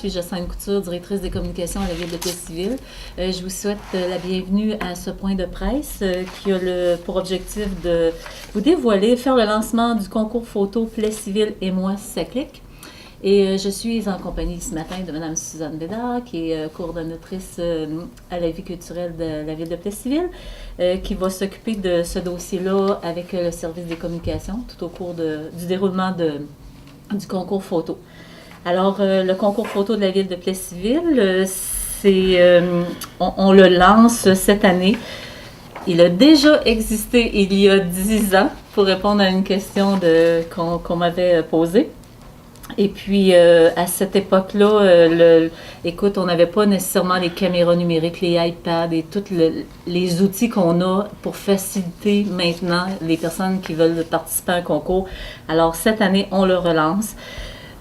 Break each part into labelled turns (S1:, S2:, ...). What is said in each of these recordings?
S1: suis Jocelyne Couture, directrice des communications à la Ville de Plessisville. Je vous souhaite la bienvenue à ce point de presse qui a pour objectif de vous dévoiler, faire le lancement du concours photo Plessisville et moi, si ça clique. Et je suis en compagnie ce matin de Mme Suzanne Bédard, qui est coordonnatrice à la vie culturelle de la Ville de Plessisville, qui va s'occuper de ce dossier-là avec le service des communications tout au cours du déroulement du concours photo. Alors, le concours photo de la Ville de Plessisville, on le lance cette année. Il a déjà existé il y a 10 ans, pour répondre à une question qu'on m'avait posée. Et puis, à cette époque-là, écoute, on n'avait pas nécessairement les caméras numériques, les iPads et tous les outils qu'on a pour faciliter maintenant les personnes qui veulent participer à un concours. Alors, cette année, on le relance.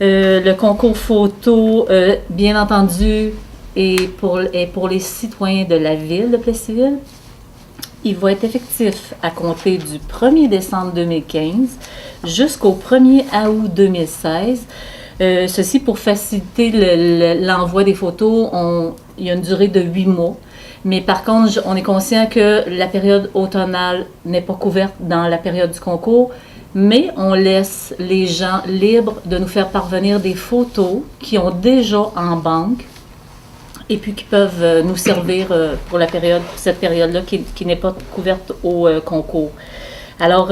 S1: Le concours photo, bien entendu, est pour les citoyens de la Ville de Plessisville. Il va être effectif à compter du 1er décembre 2015 jusqu'au 1er août 2016. Ceci pour faciliter l'envoi des photos. Il y a une durée de 8 mois. Mais par contre, on est conscient que la période automnale n'est pas couverte dans la période du concours, mais on laisse les gens libres de nous faire parvenir des photos qui ont déjà en banque et puis qui peuvent nous servir pour cette période-là qui n'est pas couverte au concours. Alors,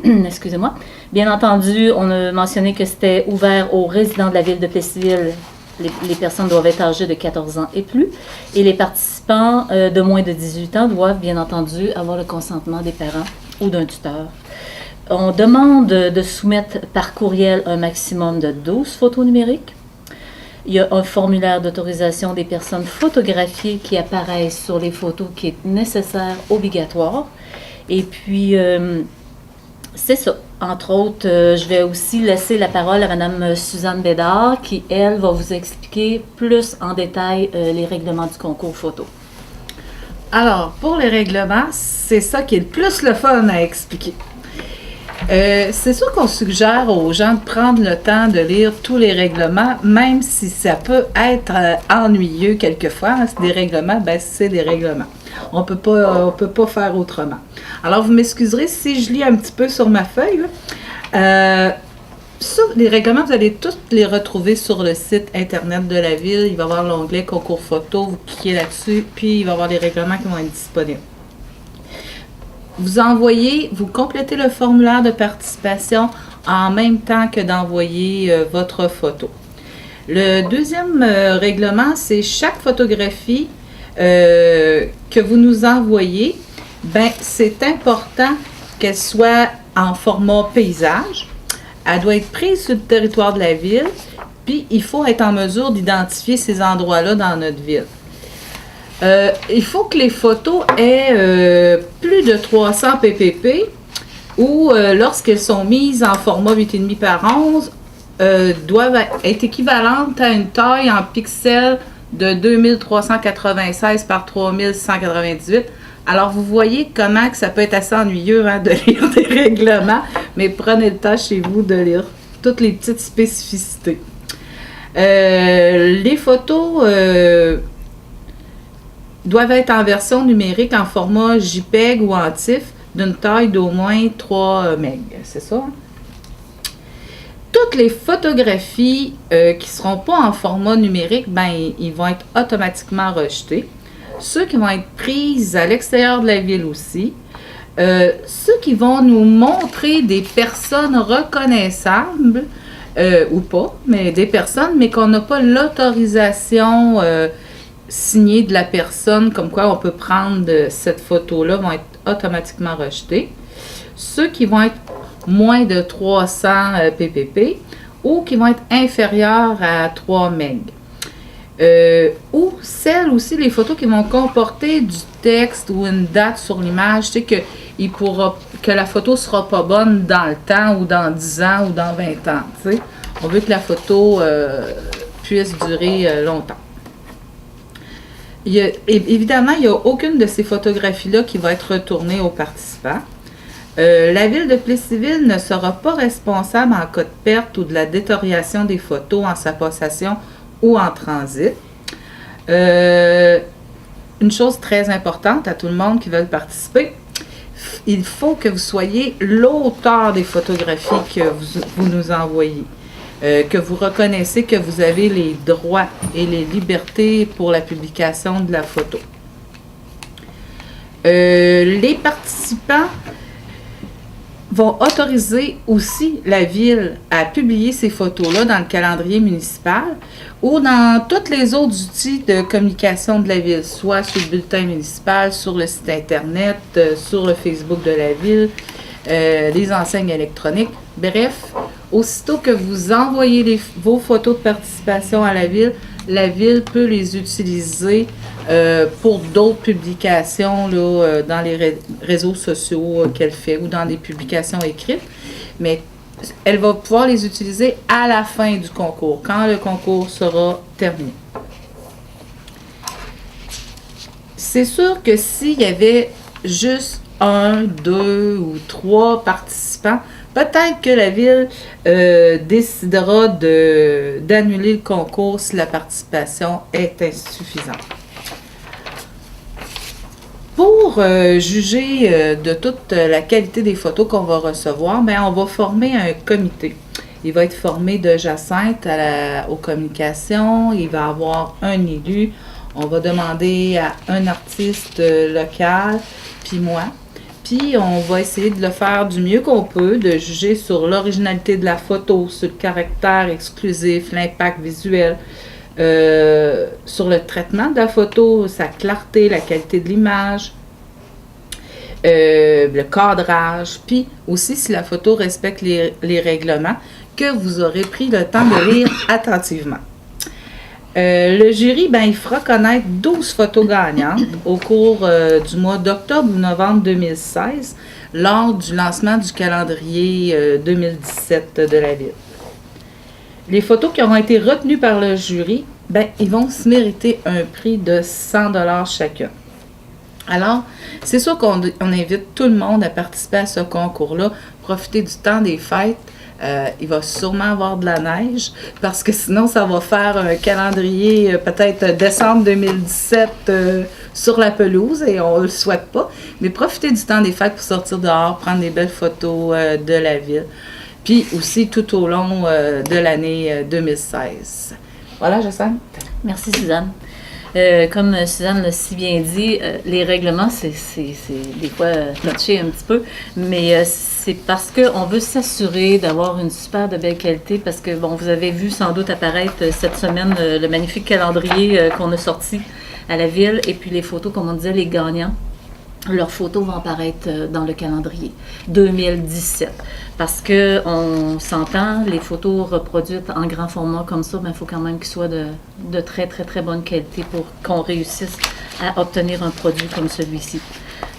S1: excusez-moi, bien entendu, on a mentionné que c'était ouvert aux résidents de la Ville de Plessisville. Les personnes doivent être âgées de 14 ans et plus. Et les participants de moins de 18 ans doivent, bien entendu, avoir le consentement des parents ou d'un tuteur. On demande de soumettre par courriel un maximum de 12 photos numériques. Il y a un formulaire d'autorisation des personnes photographiées qui apparaissent sur les photos qui est nécessaire, obligatoire. Et puis, c'est ça. Entre autres, je vais aussi laisser la parole à Mme Suzanne Bédard qui, elle, va vous expliquer plus en détail les règlements du concours photo.
S2: Alors, pour les règlements, c'est ça qui est le plus le fun à expliquer. C'est sûr qu'on suggère aux gens de prendre le temps de lire tous les règlements, même si ça peut être ennuyeux quelquefois. C'est des règlements, c'est des règlements. On peut pas faire autrement. Alors, vous m'excuserez si je lis un petit peu sur ma feuille. Les règlements, vous allez tous les retrouver sur le site Internet de la Ville. Il va y avoir l'onglet concours photo. Vous cliquez là-dessus, puis il va y avoir les règlements qui vont être disponibles. Vous complétez le formulaire de participation en même temps que d'envoyer votre photo. Le deuxième règlement, c'est chaque photographie que vous nous envoyez, c'est important qu'elle soit en format paysage. Elle doit être prise sur le territoire de la ville, puis il faut être en mesure d'identifier ces endroits-là dans notre ville. Il faut que les photos aient plus de 300 ppp ou lorsqu'elles sont mises en format 8,5 par 11, doivent être équivalentes à une taille en pixels de 2396 par 3198. Alors, vous voyez comment que ça peut être assez ennuyeux de lire des règlements, mais prenez le temps chez vous de lire toutes les petites spécificités. Les photos doivent être en version numérique en format JPEG ou en TIFF d'une taille d'au moins 3 MB. C'est ça? Toutes les photographies qui ne seront pas en format numérique, ils vont être automatiquement rejetés. Ceux qui vont être prises à l'extérieur de la ville aussi. Ceux qui vont nous montrer des personnes reconnaissables, ou pas, mais des personnes, mais qu'on n'a pas l'autorisation signée de la personne, comme quoi on peut prendre cette photo-là, vont être automatiquement rejetés. Ceux qui vont être moins de 300 ppp ou qui vont être inférieurs à 3 MB. Ou celles aussi, les photos qui vont comporter du texte ou une date sur l'image, tu sais que la photo ne sera pas bonne dans le temps ou dans 10 ans ou dans 20 ans. Tu sais. On veut que la photo puisse durer longtemps. Évidemment, il n'y a aucune de ces photographies-là qui va être retournée aux participants. La Ville de Plessisville ne sera pas responsable en cas de perte ou de la détérioration des photos en sa possession ou en transit. Une chose très importante à tout le monde qui veut participer, il faut que vous soyez l'auteur des photographies que vous nous envoyez, que vous reconnaissez que vous avez les droits et les libertés pour la publication de la photo. Les participants vont autoriser aussi la Ville à publier ces photos-là dans le calendrier municipal ou dans tous les autres outils de communication de la Ville, soit sur le bulletin municipal, sur le site Internet, sur le Facebook de la Ville, les enseignes électroniques. Bref, aussitôt que vous envoyez vos photos de participation à la Ville peut les utiliser pour d'autres publications là, dans les réseaux sociaux qu'elle fait ou dans des publications écrites. Mais elle va pouvoir les utiliser à la fin du concours, quand le concours sera terminé. C'est sûr que s'il y avait juste 1, 2 ou 3 participants, peut-être que la Ville décidera d'annuler le concours si la participation est insuffisante. Pour juger de toute la qualité des photos qu'on va recevoir, on va former un comité. Il va être formé de Jacinthe aux communications, il va avoir un élu. On va demander à un artiste local, puis moi. Puis on va essayer de le faire du mieux qu'on peut, de juger sur l'originalité de la photo, sur le caractère exclusif, l'impact visuel, sur le traitement de la photo, sa clarté, la qualité de l'image, le cadrage, puis aussi si la photo respecte les règlements que vous aurez pris le temps de lire attentivement. Le jury, il fera connaître 12 photos gagnantes au cours du mois d'octobre ou novembre 2016 lors du lancement du calendrier 2017 de la Ville. Les photos qui auront été retenues par le jury, ils vont se mériter un prix de 100 $ chacun. Alors, c'est sûr qu'on invite tout le monde à participer à ce concours-là, profiter du temps des fêtes. Il va sûrement avoir de la neige parce que sinon, ça va faire un calendrier peut-être décembre 2017 sur la pelouse et on ne le souhaite pas. Mais profitez du temps des fêtes pour sortir dehors, prendre des belles photos de la Ville. Puis aussi tout au long de l'année 2016. Voilà, Jacinthe.
S1: Merci, Suzanne. Comme Suzanne l'a si bien dit, les règlements, c'est des fois touché un petit peu, mais c'est parce qu'on veut s'assurer d'avoir une super de belle qualité, parce que, vous avez vu sans doute apparaître cette semaine le magnifique calendrier qu'on a sorti à la Ville, et puis les photos, comme on disait, les gagnants. Leurs photos vont apparaître dans le calendrier 2017. Parce que on s'entend, les photos reproduites en grand format comme ça, il faut quand même qu'ils soient de très, très, très bonne qualité pour qu'on réussisse à obtenir un produit comme celui-ci.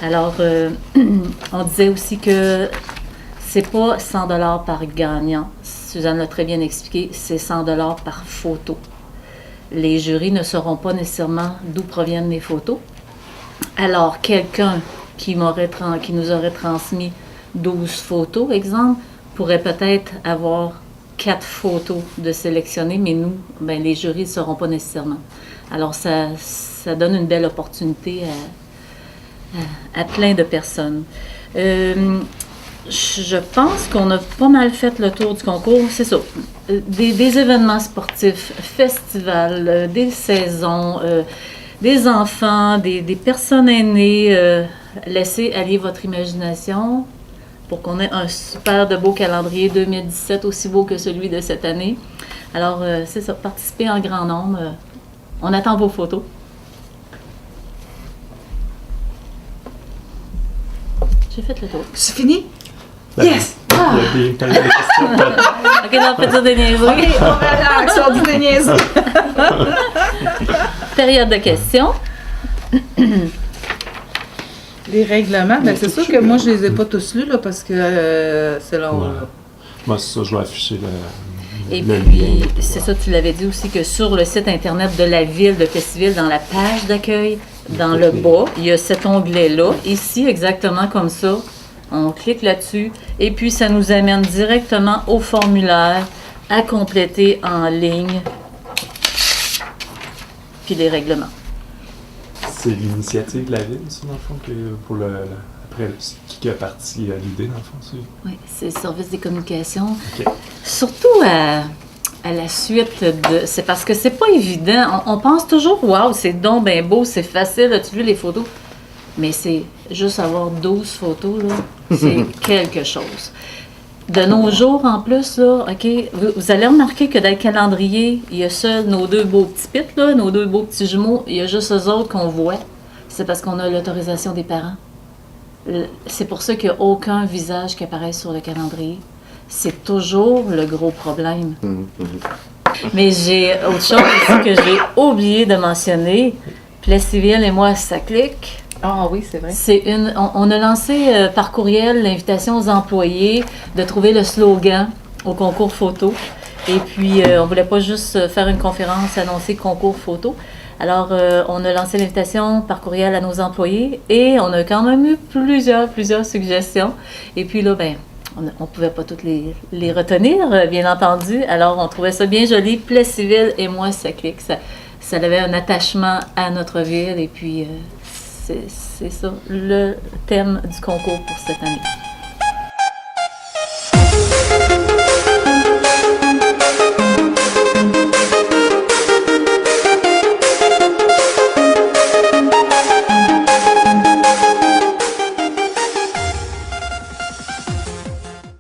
S1: Alors, on disait aussi que c'est pas 100 $ par gagnant. Suzanne l'a très bien expliqué, c'est 100 $ par photo. Les jurys ne sauront pas nécessairement d'où proviennent les photos. Alors, quelqu'un qui nous aurait transmis 12 photos, exemple, pourrait peut-être avoir 4 photos de sélectionner, mais nous, les jurys ne sauront pas nécessairement. Alors, ça donne une belle opportunité à plein de personnes. Je pense qu'on a pas mal fait le tour du concours, c'est ça. Des événements sportifs, festivals, des saisons, des enfants, des personnes aînées, laissez aller votre imagination pour qu'on ait un super de beau calendrier 2017, aussi beau que celui de cette année. Alors, c'est ça, participez en grand nombre. On attend vos photos. J'ai fait le tour.
S2: C'est fini? Yes!
S3: Il y a des questions.
S1: OK, on peut dire des niaiseries.
S2: OK, on relaxe, on dit des niaiseries.
S1: Période de questions.
S2: Les règlements, c'est sûr que moi, je les ai pas tous lus, là, parce que c'est long.
S3: Ouais. Moi, c'est ça, je vais afficher
S1: Et
S3: le
S1: puis,
S3: lien.
S1: c'est ça, tu l'avais dit aussi, que sur le site Internet de la Ville de Festiville, dans la page d'accueil, dans le bas, il y a cet onglet-là, ici, exactement comme ça. On clique là-dessus et puis ça nous amène directement au formulaire à compléter en ligne puis les règlements.
S3: C'est l'initiative de la ville, ça, dans le fond, pour après, qui a parti l'idée, dans le fond, c'est...
S1: Oui, c'est le service des communications.
S3: OK.
S1: Surtout à la suite de... C'est parce que c'est pas évident. On pense toujours, waouh, c'est donc bien beau, c'est facile, as-tu vu les photos? Mais c'est juste avoir 12 photos, là, c'est quelque chose. De nos jours, en plus, là, OK, vous allez remarquer que dans le calendrier, il y a seuls nos deux beaux petits pits, là, nos deux beaux petits jumeaux, il y a juste eux autres qu'on voit. C'est parce qu'on a l'autorisation des parents. C'est pour ça qu'il n'y a aucun visage qui apparaît sur le calendrier. C'est toujours le gros problème. Mais j'ai autre chose aussi que j'ai oublié de mentionner. Plessisville et moi, ça clique.
S2: Ah oui, c'est vrai.
S1: On a lancé par courriel l'invitation aux employés de trouver le slogan au concours photo. Et puis, on ne voulait pas juste faire une conférence, annoncer concours photo. Alors, on a lancé l'invitation par courriel à nos employés et on a quand même eu plusieurs suggestions. Et puis là, ben, on ne pouvait pas toutes les retenir, bien entendu. Alors, on trouvait ça bien joli. Plessisville et moi, ça clique. Ça avait un attachement à notre ville et puis c'est ça, le thème du concours pour cette année.